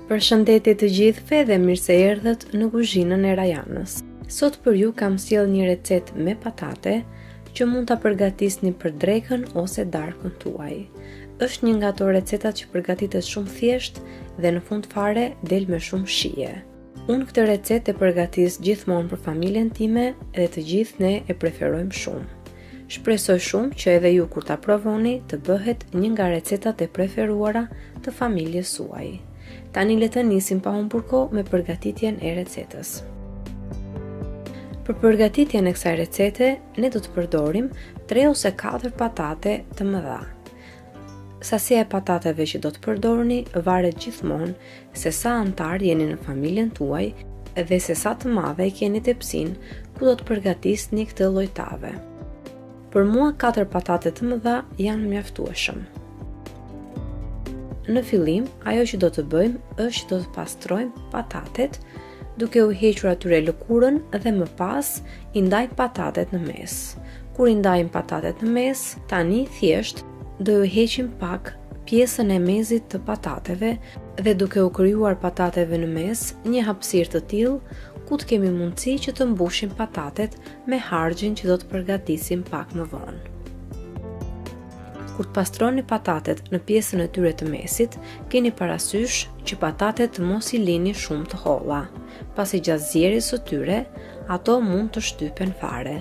Përshëndetje të gjithëve dhe mirë se erdhët në kuzhinën e Rajanës. Sot për ju kam sjellë një recetë me patate që mund ta përgatisni për drekën ose darkën tuaj. Është një nga ato recetat që përgatitet shumë thjesht dhe në fund fare del me shumë shije. Unë këtë recetë e përgatis gjithmonë për familjen time dhe të gjithë ne e preferojmë shumë. Shpresoj shumë që edhe ju kur ta provoni të bëhet një nga recetat e preferuara të familjes suaj. Tani le të nisim pa humbur kohë me përgatitjen e recetës. Për përgatitjen e kësaj recete, ne do të përdorim 3 ose 4 patate të mëdha. Sasia e patateve që do të përdorni varet gjithmonë se sa antar jeni në familjen tuaj dhe se sa të madhe keni tepsinë ku do të përgatisni këtë lloj tave. Për mua 4 patate të mëdha janë mjaftueshëm. Në fillim, ajo që do të bëjmë është që do të pastrojmë patatet duke u hequr atyre lëkurën dhe më pas i ndajmë patatet në mes. Kur i ndajmë patatet në mes, tani thjesht do ju heqim pak pjesën e mezit të patateve dhe duke u krijuar patateve në mes një hapësirë të tillë ku të kemi mundësi që të mbushim patatet me harxhin që do të përgatisim pak më vonë. Kur të pastroni patatet në pjesën e tyre të mesit, keni parasysh që patatet mos i lini shumë të holla, pasi gjatë zjerjes së tyre, ato mund të shtypen fare.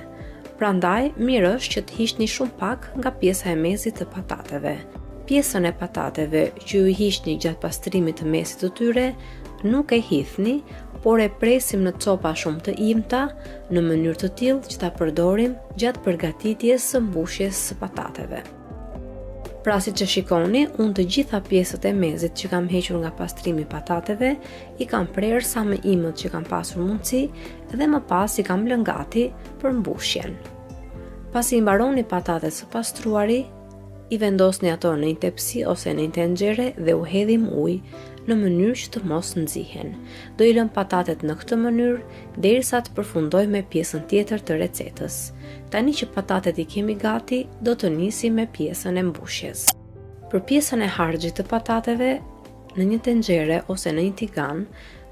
Prandaj, mirë është që të hiqni shumë pak nga pjesa e mesit të patateve. Pjesën e patateve që ju hiqni gjatë pastrimit të mesit të tyre, nuk e hidhni, por e presim në copa shumë të imta në mënyrë të tillë që ta përdorim gjatë përgatitjes së mbushjes së patateve. Pra si që shikoni, unë të gjitha pjesët e mezit që kam hequr nga pastrimi patateve, i kam prerë sa më imët që kam pasur mundësi dhe më pas i kam lënë gati për mbushjen. Pasi i mbaroni patatet së pastruari, i vendosni ato në një tepsi ose në një tenxhere dhe u hedhim ujë në mënyrë që të mos nxihen. Do i lëm patatet në këtë mënyrë derisa të përfundoj me pjesën tjetër të recetës. Tani që patatet i kemi gati, do të nisim me pjesën e mbushjes. Për pjesën e harxhit të patateve, në një tenxhere ose në një tigan,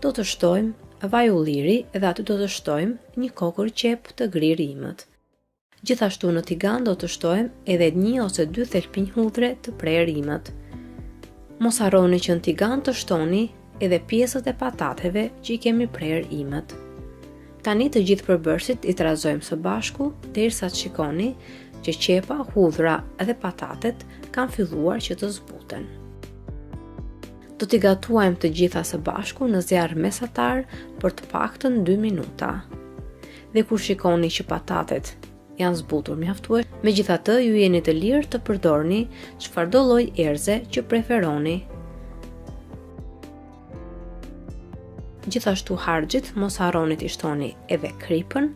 do të shtojmë vaj ulliri dhe aty do të shtojmë një kokër qep të grirë imët. Gjithashtu në tigan do të shtojmë edhe 1 ose 2 thelpinj hudhre të prerë imët. Mos harroni që në tigan të shtoni edhe pjesët e patateve që i kemi prerë imët. Tani të gjithë përbërësit i trazojmë së bashku derisa të shikoni që qepa, hudhra dhe patatet kanë filluar që të zbuten. Do t'i gatuajmë të gjitha së bashku në zjarr mesatar për të paktën 2 minuta. Dhe kur shikoni që patatet janë zbutur mjaftueshëm, megjithatë ju jeni të lirë të përdorni çfarëdo lloj erëze që preferoni. Gjithashtu harxhit mos harroni t'i shtoni edhe kripën,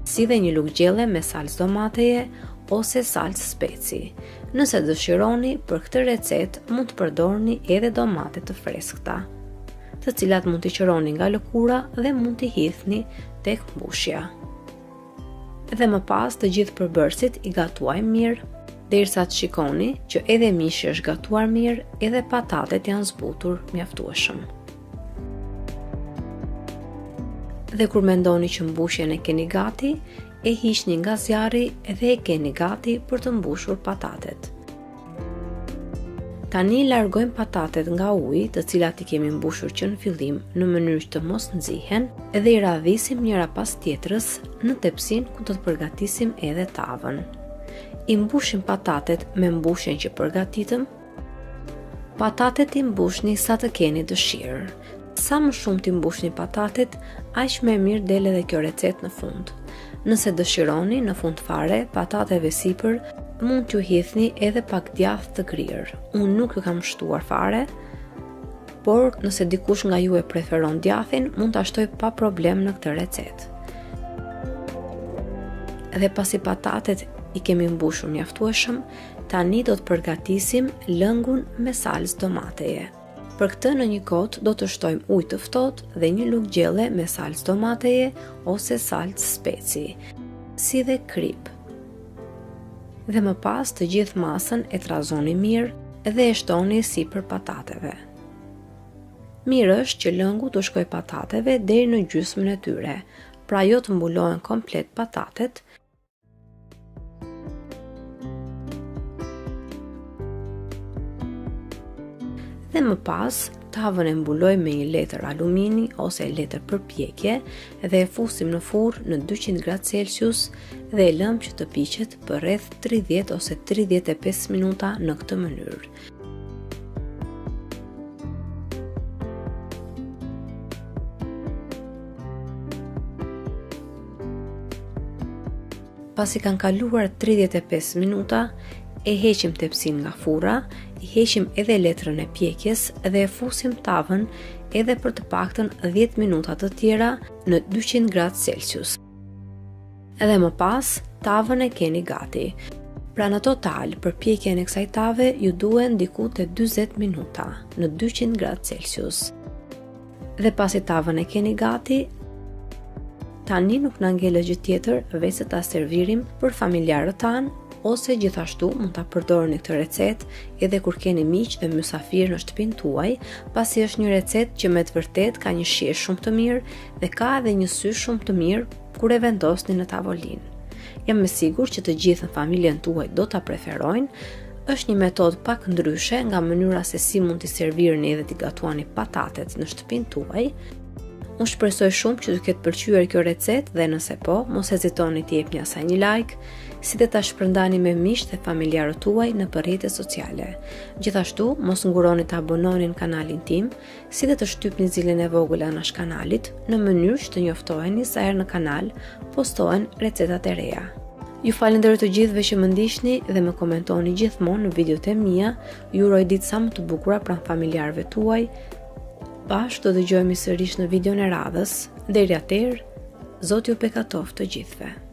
si dhe një lugë gjelle me salcë domateje ose salcë speci. Nëse dëshironi, për këtë recetë mund të përdorni edhe domate të freskëta, të cilat mund t'i qëroni nga lëkura dhe mund t'i hidhni tek mbushja. Dhe më pas të gjithë përbërësit i gatuajmë mirë, derisa të shikoni që edhe mishi është gatuar mirë, edhe patatet janë zbutur mjaftueshëm. Dhe kur mendoni që mbushjen e keni gati, e hiqni nga zjarri dhe e keni gati për të mbushur patatet. Tani largojmë patatet nga uji, të cilat i kemi mbushur që në fillim në mënyrë që të mos nxihen, dhe i radhisim njëra pas tjetrës në tepsinë ku do të përgatisim edhe tavën. I mbushim patatet me mbushjen që përgatitëm. Patatet i mbushni sa të keni dëshirë. Sa më shumë t'i mbushni patatet, aq më mirë del edhe kjo recetë në fund. Nëse dëshironi, në fund fare, patateve sipër mund t'ju hidhni edhe pak djath të grirë. Unë nuk ju kam shtuar fare, por nëse dikush nga ju e preferon djathin, mund t'a shtoj pa problem në këtë recetë. Dhe pasi patatet i kemi mbushur mjaftueshëm, tani do të përgatisim lëngun me salcë domateje. Për këtë në një kot do të shtojmë ujë të ftohtë dhe një lugë gjelle me salcë domateje ose salcë speci, si dhe krip. Dhe më pas të gjithë masën e trazoni mirë dhe e shtoni sipër patateve. Mirë është që lëngu të shkojë patateve deri në gjysmën e tyre, pra jo të mbulohen komplet patatet. Dhe më pas, tavën e mbuloj me një letër alumini ose letër përpjekje dhe e fusim në furrë në 200°C dhe e lëm që të piqet për rreth 30 ose 35 minuta në këtë mënyrë. Pasi kanë kaluar 35 minuta, e heqim tepsin nga furra, i heqim edhe letrën e pjekjes dhe e fusim tavën edhe për të paktën 10 minuta të tjera në 200°C. Edhe më pas, tavën e keni gati. Pra në total, për pjekjen e kësaj tave ju duhen diku te 40 minuta në 200°C. Dhe pasi tavën e keni gati, tani nuk na ngelet gjë tjetër veçse ta servirim për familjarët tanë, ose gjithashtu mund ta përdorni këtë recetë edhe kur keni miq dhe mysafir në shtëpinë tuaj, pasi është një recetë që me të vërtetë ka një shije shumë të mirë dhe ka edhe një sy shumë të mirë kur e vendosni në tavolinë. Jam e sigurt që të gjithë në familjen tuaj do ta preferojnë. Është një metodë pak ndryshe nga mënyra se si mund t'i servirni dhe t'i gatuani patatet në shtëpinë tuaj. Unë shpresoj shumë që të ketë pëlqyer kjo recetë dhe nëse po, mos hezitoni t'i jepni asaj një like, si dhe ta shpërndani me miqtë dhe familjarët tuaj në rrjetet sociale. Gjithashtu, mos nguroni të abononi në kanalin tim, si dhe të shtypni zilin e vogël anash kanalit, në mënyrë që të njoftoheni sa herë në kanal postohen recetat e reja. Ju falenderoj të gjithëve që më ndiqni dhe më komentoni gjithmonë në videot e mia. Ju uroj ditë sa më të bukura pranë familjarëve tuaj. Bashkë do dëgjohemi sërish në videon e radhës. Deri atëherë, Zoti ju bekatoft të gjithëve.